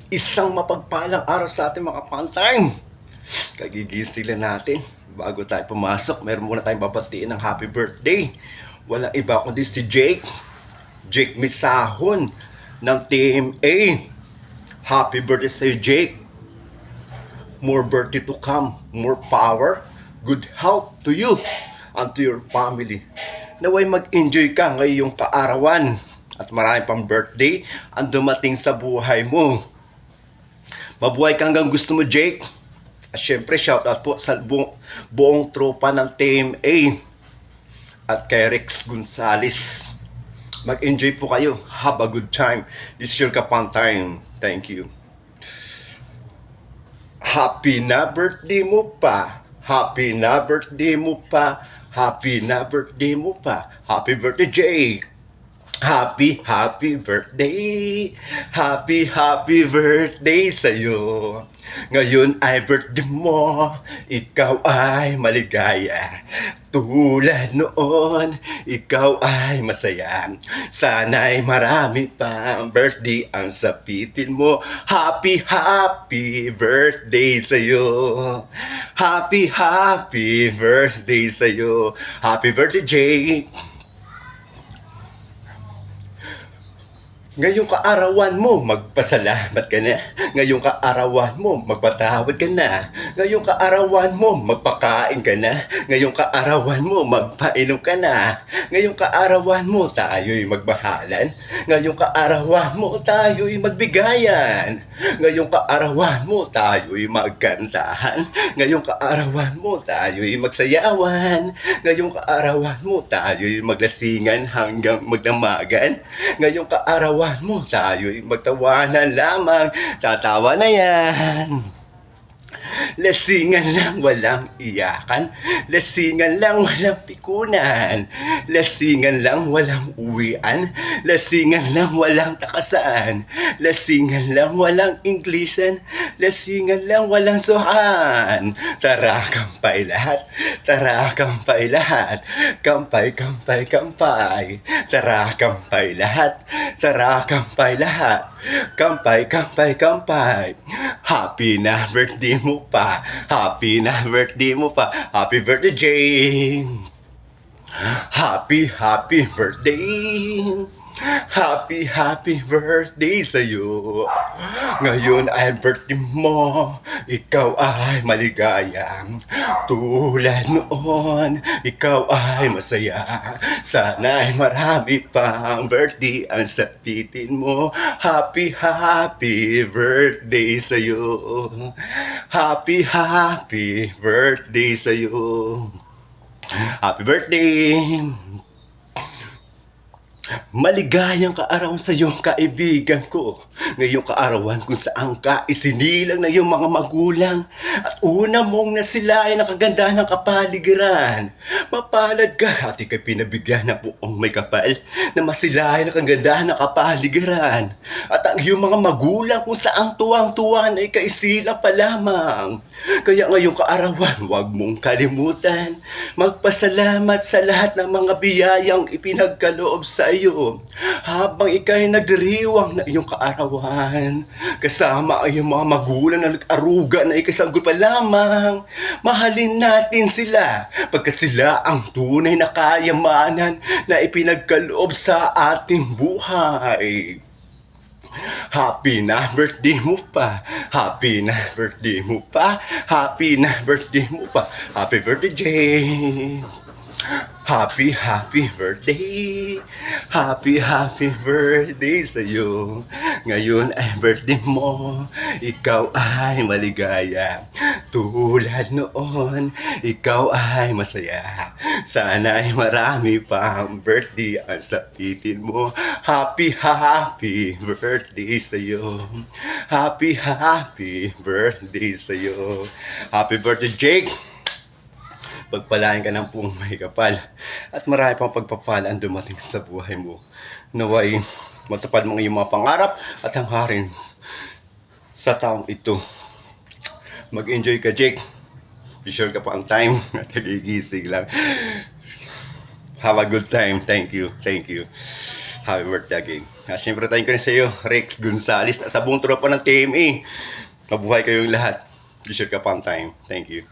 Isang mapagpalang araw sa ating mga pantime. Kagigising lang natin. Bago tayo pumasok, meron muna tayong babatiin ng happy birthday. Walang iba kundi si Jake. Jake Misahon ng Team A. Happy birthday sa'yo, Jake. More birthday to come. More power. Good health to you and to your family. Naway mag-enjoy ka ngayong kaarawan. At marami pang birthday ang dumating sa buhay mo. Mabuhay ka hanggang gusto mo, Jake. At syempre, shoutout po sa buong tropa ng Team A. At kay Rex Gonzales. Mag-enjoy po kayo. Have a good time. This is your Kapang Time. Thank you. Happy na birthday mo pa. Happy na birthday mo pa. Happy na birthday mo pa. Happy birthday, Jake. Happy birthday. Happy birthday sa'yo. Ngayon ay birthday mo. Ikaw ay maligaya. Tulad noon, ikaw ay masaya. Sana'y marami pang birthday ang sapitin mo. Happy birthday sa'yo. Happy birthday sa'yo. Happy birthday, Jake. Ngayong kaarawan mo, magpasalamat ka na. Ngayong kaarawan mo, magpatawad ka na. Ngayong kaarawan mo, magpakain ka na. Ngayong kaarawan mo, magpainom ka na. Ngayong kaarawan mo, tayo'y magmahalan. Ngayong kaarawan mo, tayo'y magbigayan. Ngayong kaarawan mo, tayo'y magkantahan. Ngayong kaarawan mo, tayo'y magsayawan. Ngayong kaarawan mo, tayo'y maglasingan hanggang magdamagan. Ngayong kaarawan mo, tayo'y magtawanan lamang. Tatawa na yan. Lasingan lang, walang iyakan. Lasingan lang, walang pikunan. Lasingan lang, walang uwian. Lasingan lang, walang takasan. Lasingan lang, walang Inglesan. Lasingan lang, walang suhan. Tara, kampay lahat. Tara, kampay lahat. Kampay. Tara, kampay lahat. Tara, kampay lahat. Kampay. Happy na birthday mo pa. Happy na birthday mo pa. Happy birthday, Jane. Happy birthday. Happy birthday sa'yo. Ngayon ay birthday mo. Ikaw ay maligaya. Tulad noon, ikaw ay masaya. Sana'y marami pang birthday ang sapitin mo. Happy birthday sa'yo. Happy birthday sa'yo. Happy birthday. Maligayang kaarawan sa iyong kaibigan ko. Ngayong kaarawan kung saan ka isinilang na iyong mga magulang at una mong nasilayan ang kagandahan ng kapaligiran. Mapalad ka at ikay pinabigyan ng buong may kapal na masilayan ang kagandahan ng kapaligiran. At ang iyong mga magulang kung saan tuwang-tuwa na ikaisilang pa lamang. Kaya ngayong kaarawan, huwag mong kalimutan magpasalamat sa lahat ng mga biyayang ipinagkaloob sa iyo habang ikay nagdiriwang na iyong kaarawan. Kasama ang iyong mga magulang na nag-aruga na ikasanggol pa lamang. Mahalin natin sila pagkat sila ang tunay na kayamanan na ipinagkaloob sa ating buhay. Happy na birthday mo pa. Happy na birthday mo pa. Happy na birthday mo pa. Happy birthday, Jane. Happy birthday. Happy birthday sa'yo. Ngayon ay birthday mo. Ikaw ay maligaya. Tulad noon, ikaw ay masaya. Sana ay marami pang birthday ang sapitin mo. Happy birthday sa'yo. Happy birthday sa'yo. Happy birthday, Jake. Pagpalain ka ng pong may kapal at marami pang pagpapala ang dumating sa buhay mo. Naway matupad mo iyong mga pangarap at hangharin sa taong ito. Mag-enjoy ka, Jake. Be sure ka pa ang time at nagigising lang. Have a good time. Thank you. Happy birthday again. Siyempre tayo ko rin sa iyo, Rex Gonzalez, sa buong tropa ng TMA. Mabuhay kayong lahat. Be sure ka pang time. Thank you.